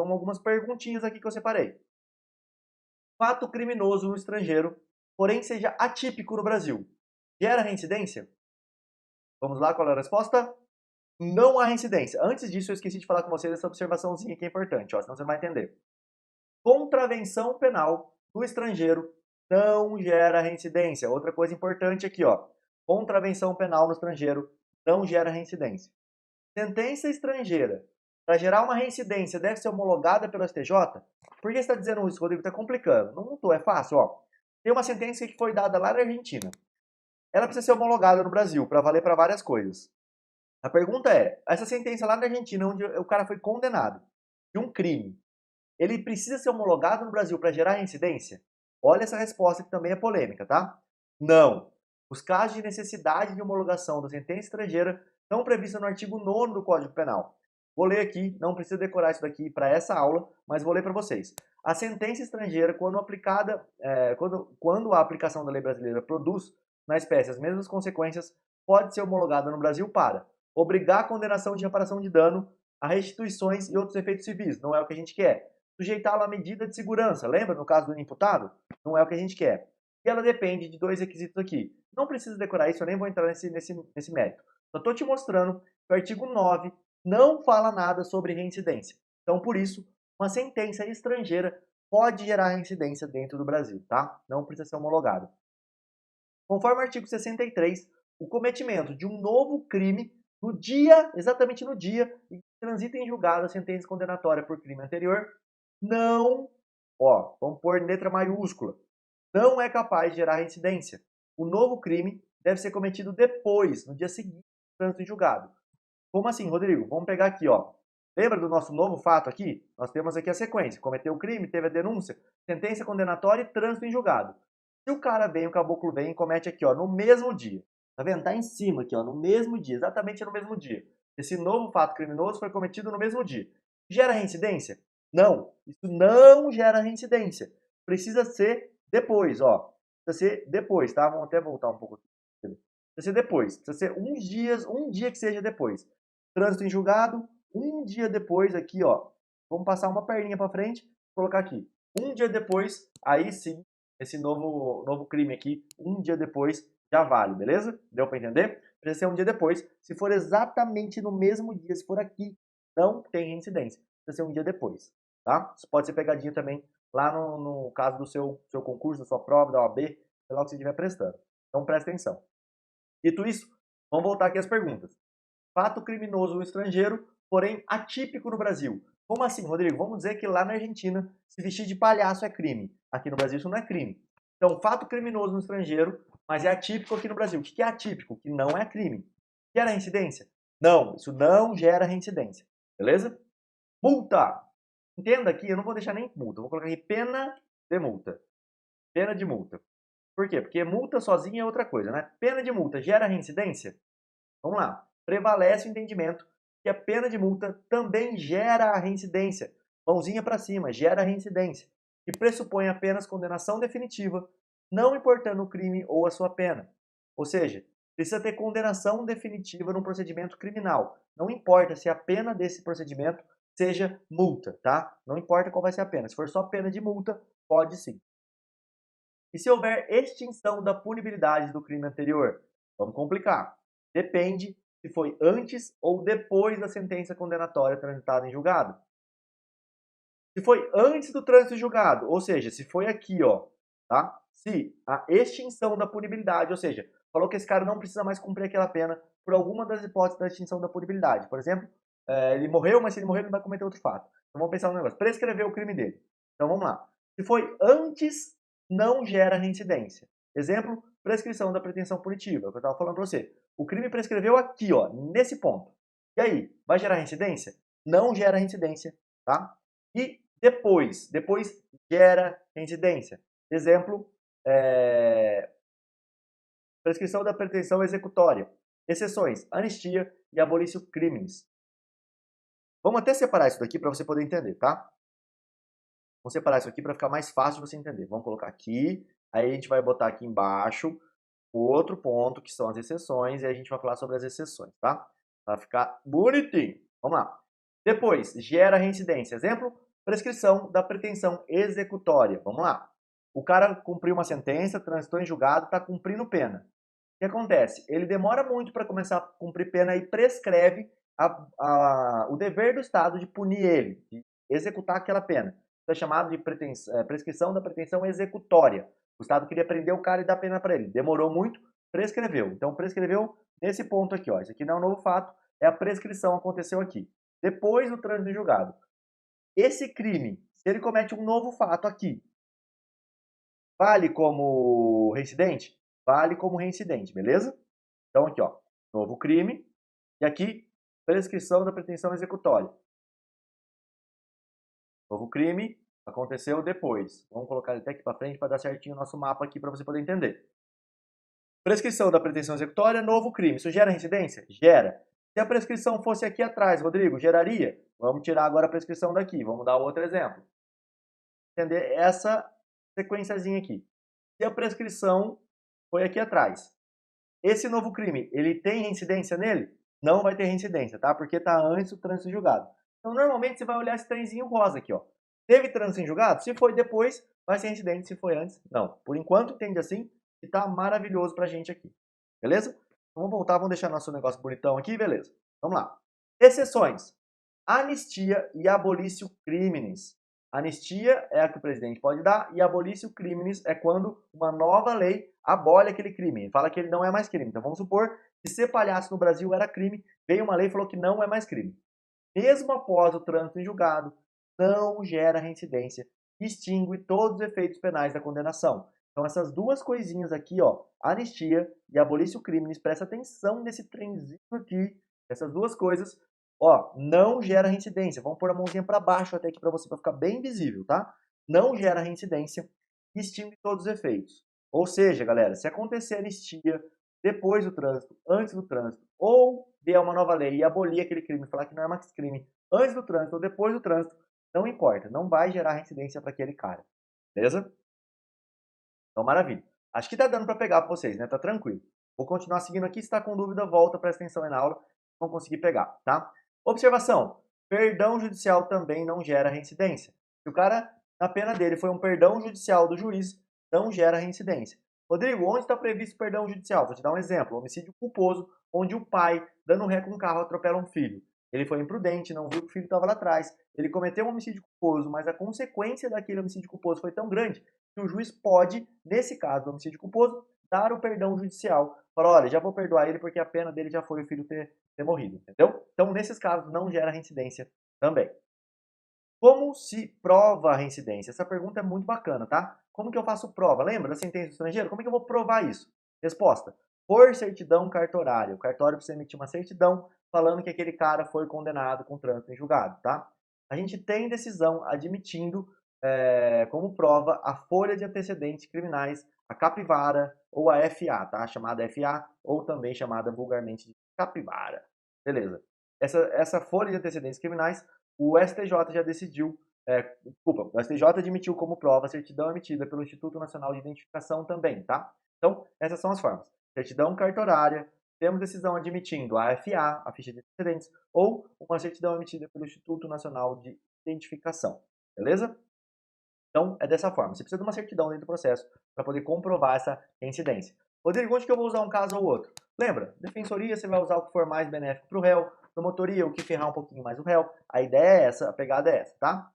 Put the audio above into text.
vamos algumas perguntinhas aqui que eu separei. Fato criminoso no estrangeiro, porém seja atípico no Brasil, gera reincidência? Vamos lá, qual é a resposta? Não há reincidência. Antes disso, eu esqueci de falar com vocês essa observaçãozinha que é importante, ó, senão você não vai entender. Contravenção penal no estrangeiro não gera reincidência. Outra coisa importante aqui, ó. Contravenção penal no estrangeiro não gera reincidência. Sentença estrangeira para gerar uma reincidência deve ser homologada pelo STJ? Por que você está dizendo isso, Rodrigo? Está complicando. Não estou, é fácil, ó. Tem uma sentença que foi dada lá na Argentina. Ela precisa ser homologada no Brasil para valer para várias coisas. A pergunta é, essa sentença lá na Argentina, onde o cara foi condenado de um crime, ele precisa ser homologado no Brasil para gerar reincidência? Olha essa resposta que também é polêmica, tá? Não. Os casos de necessidade de homologação da sentença estrangeira estão previstos no artigo 9º do Código Penal. Vou ler aqui, não precisa decorar isso daqui para essa aula, mas vou ler para vocês. A sentença estrangeira, quando aplicada, quando a aplicação da lei brasileira produz na espécie as mesmas consequências, pode ser homologada no Brasil para obrigar a condenação de reparação de dano, a restituições e outros efeitos civis. Não é o que a gente quer. Sujeitá-lo à medida de segurança. Lembra no caso do imputado? Não é o que a gente quer. E ela depende de dois requisitos aqui. Não precisa decorar isso, eu nem vou entrar nesse mérito. Só estou te mostrando que o artigo 9 não fala nada sobre reincidência. Então, por isso, uma sentença estrangeira pode gerar reincidência dentro do Brasil, tá? Não precisa ser homologado. Conforme o artigo 63, o cometimento de um novo crime no dia, exatamente no dia em que transita em julgado a sentença condenatória por crime anterior, não, ó, vamos pôr em letra maiúscula, não é capaz de gerar reincidência. O novo crime deve ser cometido depois, no dia seguinte do trânsito em julgado. Como assim, Rodrigo? Vamos pegar aqui, ó. Lembra do nosso novo fato aqui? Nós temos aqui a sequência. Cometeu o crime, teve a denúncia, sentença condenatória e trânsito em julgado. Se o cara vem, o caboclo vem e comete aqui, ó, no mesmo dia. Tá vendo? Tá em cima aqui, ó, no mesmo dia, exatamente no mesmo dia. Esse novo fato criminoso foi cometido no mesmo dia. Gera reincidência? Não. Isso não gera reincidência. Precisa ser depois, ó. Precisa ser depois, tá? Vamos até voltar um pouco aqui. Precisa ser depois. Precisa ser um dia que seja depois. Trânsito em julgado, um dia depois aqui, ó. Vamos passar uma perninha para frente, colocar aqui. Um dia depois, aí sim, esse novo crime aqui, um dia depois, já vale, beleza? Deu para entender? Precisa ser um dia depois. Se for exatamente no mesmo dia, se for aqui, não tem reincidência. Precisa ser um dia depois, tá? Isso pode ser pegadinha também lá no caso do seu concurso, da sua prova, da OAB, sei lá o que você estiver prestando. Então presta atenção. Dito isso, vamos voltar aqui às perguntas. Fato criminoso no estrangeiro, porém atípico no Brasil. Como assim, Rodrigo? Vamos dizer que lá na Argentina se vestir de palhaço é crime. Aqui no Brasil isso não é crime. Então, fato criminoso no estrangeiro, mas é atípico aqui no Brasil. O que é atípico? Que não é crime. Gera reincidência? Não, isso não gera reincidência. Beleza? Multa! Entenda aqui, eu não vou deixar nem multa. Eu vou colocar aqui pena de multa. Pena de multa. Por quê? Porque multa sozinha é outra coisa, né? Pena de multa gera reincidência? Vamos lá. Prevalece o entendimento que a pena de multa também gera a reincidência. Mãozinha para cima, gera a reincidência. Que pressupõe apenas condenação definitiva, não importando o crime ou a sua pena. Ou seja, precisa ter condenação definitiva no procedimento criminal. Não importa se a pena desse procedimento seja multa, tá? Não importa qual vai ser a pena. Se for só pena de multa, pode sim. E se houver extinção da punibilidade do crime anterior? Vamos complicar. Depende se foi antes ou depois da sentença condenatória transitada em julgado. Se foi antes do trânsito em julgado, ou seja, se foi aqui, ó, tá? Se a extinção da punibilidade, ou seja, falou que esse cara não precisa mais cumprir aquela pena por alguma das hipóteses da extinção da punibilidade. Por exemplo, ele morreu, mas se ele morrer, ele não vai cometer outro fato. Então vamos pensar no negócio. Prescrever o crime dele. Então vamos lá. Se foi antes, não gera reincidência. Exemplo, prescrição da pretensão punitiva, é o que eu estava falando para você. O crime prescreveu aqui, ó, nesse ponto. E aí, vai gerar reincidência? Não gera reincidência, tá? E depois gera reincidência. Exemplo, prescrição da pretensão executória. Exceções, anistia e abolício crimes. Vamos até separar isso daqui para você poder entender, tá? Vamos separar isso aqui para ficar mais fácil de você entender. Vamos colocar aqui, aí a gente vai botar aqui embaixo o outro ponto, que são as exceções, e aí a gente vai falar sobre as exceções, tá? Para ficar bonitinho. Vamos lá. Depois, gera reincidência. Exemplo, Prescrição da pretensão executória. Vamos lá. O cara cumpriu uma sentença, transitou em julgado, está cumprindo pena. O que acontece? Ele demora muito para começar a cumprir pena e prescreve o dever do Estado de punir ele, de executar aquela pena. Isso é chamado de prescrição da pretensão executória. O Estado queria prender o cara e dar pena para ele. Demorou muito, prescreveu. Então, prescreveu nesse ponto aqui. Ó. Isso aqui não é um novo fato, é a prescrição, aconteceu aqui. Depois do trânsito em julgado. Esse crime, se ele comete um novo fato aqui, vale como reincidente? Vale como reincidente, beleza? Então aqui, ó, novo crime, e aqui, prescrição da pretensão executória. Novo crime, aconteceu depois. Vamos colocar ele até aqui para frente para dar certinho o nosso mapa aqui para você poder entender. Prescrição da pretensão executória, novo crime. Isso gera reincidência? Gera. Se a prescrição fosse aqui atrás, Rodrigo, geraria? Vamos tirar agora a prescrição daqui. Vamos dar outro exemplo. Entender essa sequenciazinha aqui. Se a prescrição foi aqui atrás, esse novo crime, ele tem reincidência nele? Não vai ter reincidência, tá? Porque tá antes do trânsito em julgado. Então, normalmente, você vai olhar esse trenzinho rosa aqui, ó. Teve trânsito em julgado? Se foi depois, vai ser reincidente. Se foi antes, não. Por enquanto, entende assim, e tá maravilhoso pra gente aqui. Beleza? Vamos voltar, vamos deixar nosso negócio bonitão aqui, beleza. Vamos lá. Exceções. Anistia e abolício criminis. Anistia é a que o presidente pode dar e abolício criminis é quando uma nova lei abole aquele crime. Ele fala que ele não é mais crime. Então vamos supor que ser palhaço no Brasil era crime, veio uma lei e falou que não é mais crime. Mesmo após o trânsito em julgado, não gera reincidência, extingue todos os efeitos penais da condenação. Então essas duas coisinhas aqui, ó, anistia e abolício criminis, presta atenção nesse trenzinho aqui, essas duas coisas, ó, não gera reincidência. Vamos pôr a mãozinha para baixo até aqui para você, para ficar bem visível, tá? Não gera reincidência, extingue todos os efeitos. Ou seja, galera, se acontecer anistia depois do trânsito, antes do trânsito, ou vier uma nova lei e abolir aquele crime, falar que não é mais crime antes do trânsito ou depois do trânsito, não importa, não vai gerar reincidência para aquele cara, beleza? Então, maravilha. Acho que tá dando para pegar para vocês, né? Tá tranquilo. Vou continuar seguindo aqui. Se tá com dúvida, volta, presta atenção aí na aula. Vão conseguir pegar, tá? Observação. Perdão judicial também não gera reincidência. Se o cara, na pena dele, foi um perdão judicial do juiz, não gera reincidência. Rodrigo, onde está previsto perdão judicial? Vou te dar um exemplo. Homicídio culposo, onde o pai, dando ré com um carro, atropela um filho. Ele foi imprudente, não viu que o filho estava lá atrás. Ele cometeu um homicídio culposo, mas a consequência daquele homicídio culposo foi tão grande que o juiz pode, nesse caso do homicídio culposo, dar o perdão judicial. Falar, olha, já vou perdoar ele porque a pena dele já foi o filho ter morrido, entendeu? Então, nesses casos, não gera reincidência também. Como se prova a reincidência? Essa pergunta é muito bacana, tá? Como que eu faço prova? Lembra da sentença do estrangeiro? Como é que eu vou provar isso? Resposta. Por certidão cartorária. O cartório precisa emitir uma certidão falando que aquele cara foi condenado com trânsito em julgado, tá? A gente tem decisão admitindo como prova a folha de antecedentes criminais, a capivara ou a FA, tá? Chamada FA ou também chamada vulgarmente de capivara. Beleza. Essa folha de antecedentes criminais, o STJ já decidiu, o STJ admitiu como prova a certidão emitida pelo Instituto Nacional de Identificação também, tá? Então, essas são as formas. Certidão cartorária, temos decisão admitindo a FA, a ficha de antecedentes, ou uma certidão emitida pelo Instituto Nacional de Identificação, beleza? Então, é dessa forma. Você precisa de uma certidão dentro do processo para poder comprovar essa reincidência. Rodrigo, onde que eu vou usar um caso ou outro? Lembra, defensoria você vai usar o que for mais benéfico para o réu, promotoria o que ferrar um pouquinho mais o réu. A ideia é essa, a pegada é essa, tá?